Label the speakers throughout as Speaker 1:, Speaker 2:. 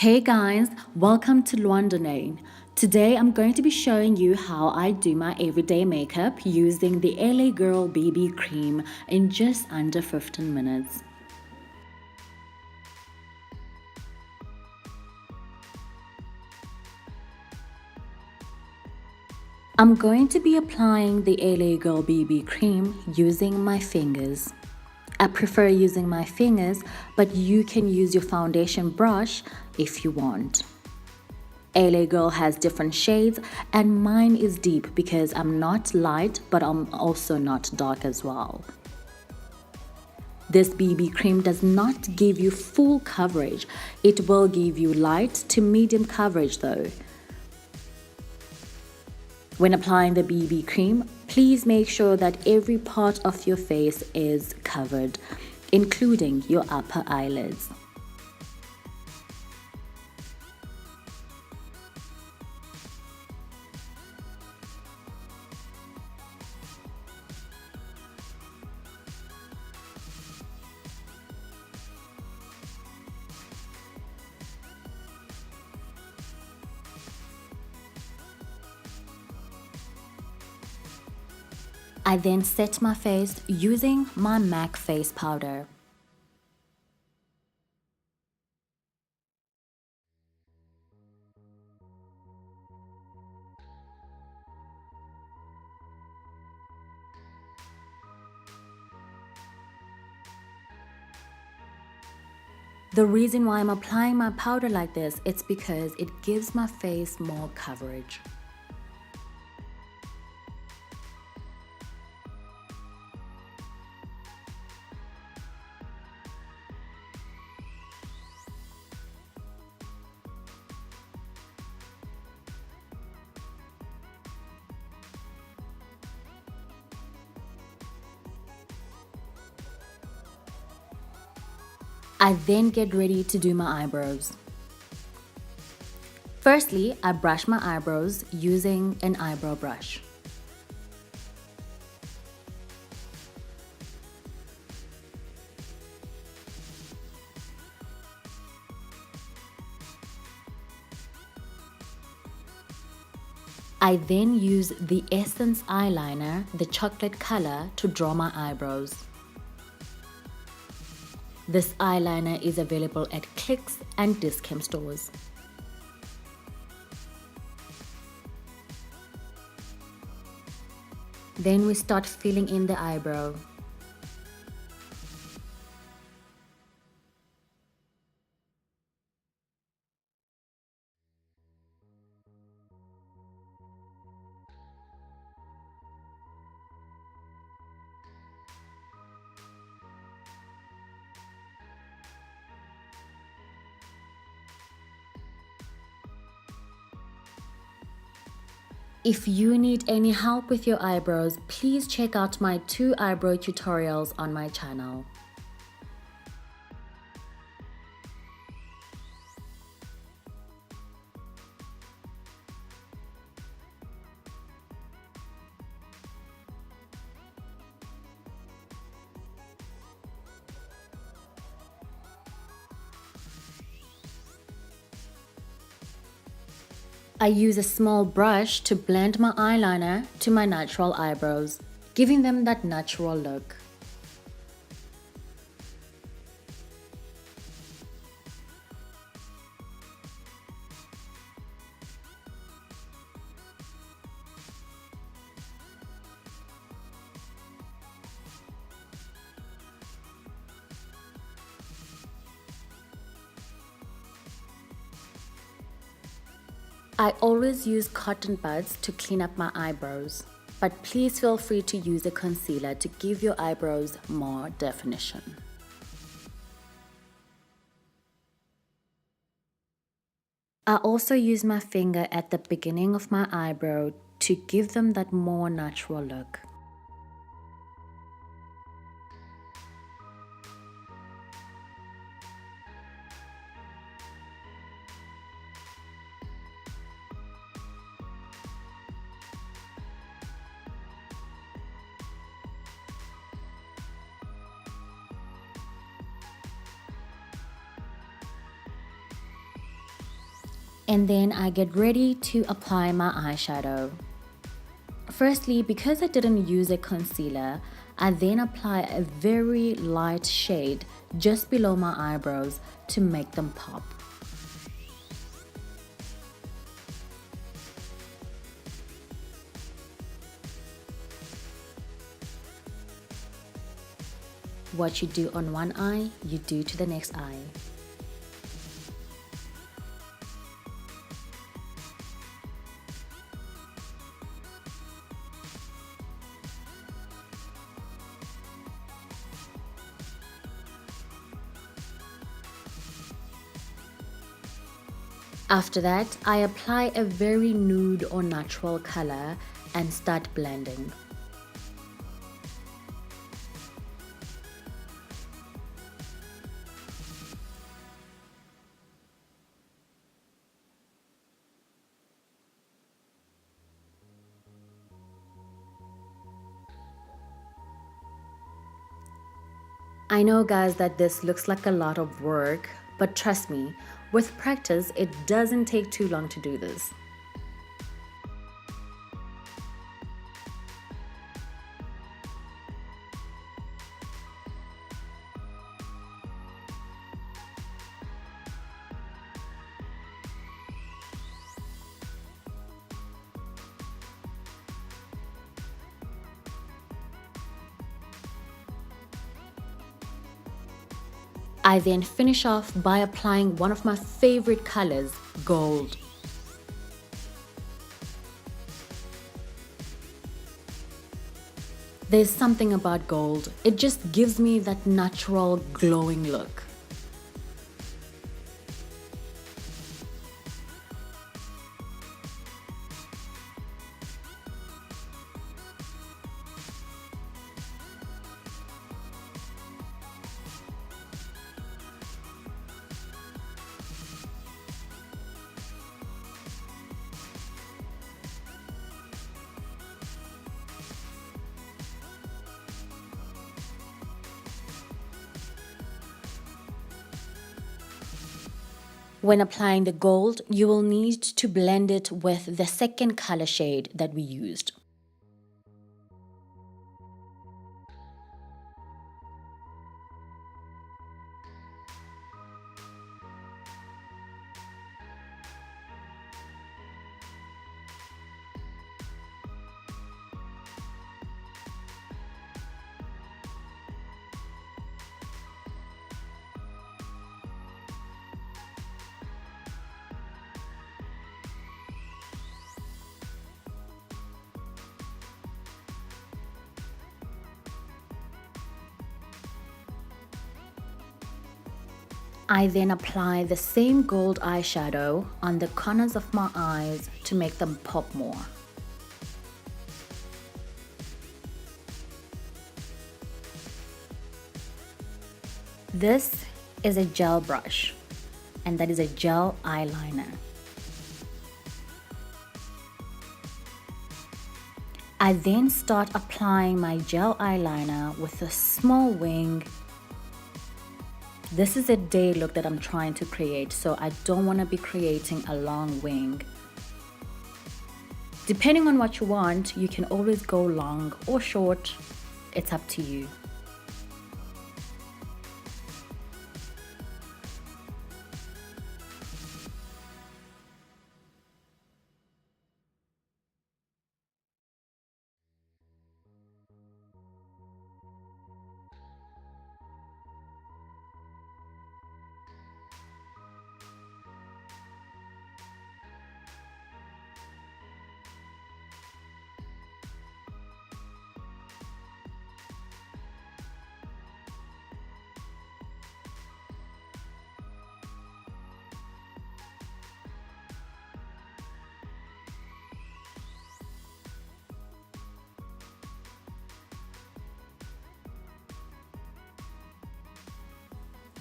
Speaker 1: Hey guys, welcome to Luandonane. Today I'm going to be showing you how I do my everyday makeup using the LA Girl BB cream in just under 15 minutes. I'm going to be applying the LA Girl BB cream using my fingers. I prefer using my fingers, but you can use your foundation brush if you want. LA Girl has different shades and mine is deep because I'm not light but I'm also not dark as well. This BB cream does not give you full coverage. It will give you light to medium coverage though. When applying the BB cream, please make sure that every part of your face is covered, including your upper eyelids. I then set my face using my MAC face powder. The reason why I'm applying my powder like this, it's because it gives my face more coverage. I then get ready to do my eyebrows. Firstly, I brush my eyebrows using an eyebrow brush. I then use the Essence eyeliner, the chocolate color, to draw my eyebrows. This eyeliner is available at Clicks and Discount stores. Then we start filling in the eyebrow. If you need any help with your eyebrows, please check out my 2 eyebrow tutorials on my channel. I use a small brush to blend my eyeliner to my natural eyebrows, giving them that natural look. I always use cotton buds to clean up my eyebrows, but please feel free to use a concealer to give your eyebrows more definition. I also use my finger at the beginning of my eyebrow to give them that more natural look. And then I get ready to apply my eyeshadow. Firstly, because I didn't use a concealer, I then apply a very light shade just below my eyebrows to make them pop. What you do on one eye, you do to the next eye. After that, I apply a very nude or natural color and start blending. I know guys that this looks like a lot of work, but trust me, with practice, it doesn't take too long to do this. I then finish off by applying one of my favorite colors, gold. There's something about gold, it just gives me that natural glowing look. When applying the gold, you will need to blend it with the second color shade that we used. I then apply the same gold eyeshadow on the corners of my eyes to make them pop more. This is a gel brush, and that is a gel eyeliner. I then start applying my gel eyeliner with a small wing. This is a day look that I'm trying to create, so I don't want to be creating a long wing. Depending on what you want, you can always go long or short. It's up to you.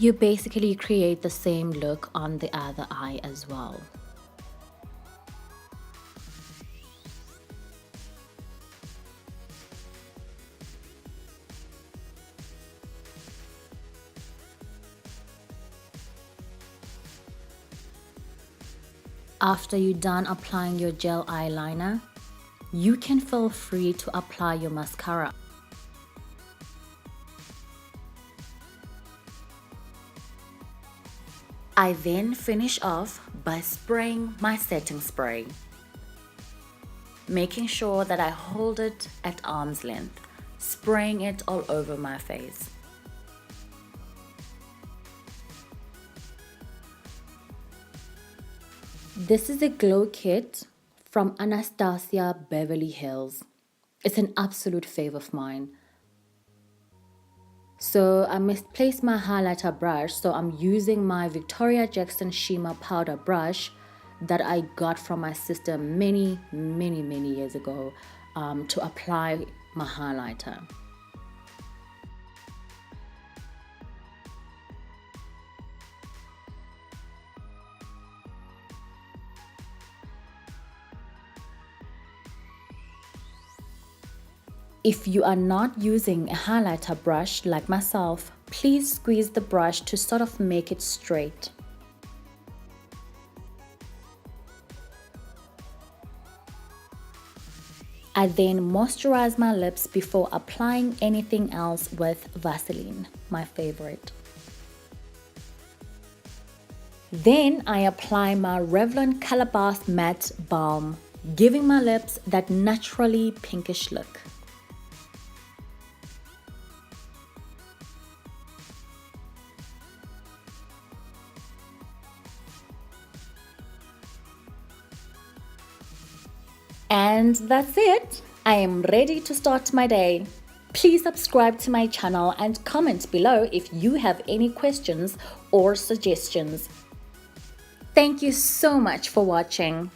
Speaker 1: You basically create the same look on the other eye as well. After you're done applying your gel eyeliner, you can feel free to apply your mascara. I then finish off by spraying my setting spray, making sure that I hold it at arm's length, spraying it all over my face. This is a glow kit from Anastasia Beverly Hills. It's an absolute fave of mine. So I misplaced my highlighter brush, so I'm using my Victoria Jackson Shimmer powder brush that I got from my sister many years ago to apply my highlighter. If you are not using a highlighter brush like myself, please squeeze the brush to sort of make it straight. I then moisturize my lips before applying anything else with Vaseline, my favorite. Then I apply my Revlon Color Bath Matte Balm, giving my lips that naturally pinkish look. And that's it. I am ready to start my day. Please subscribe to my channel and comment below if you have any questions or suggestions. Thank you so much for watching.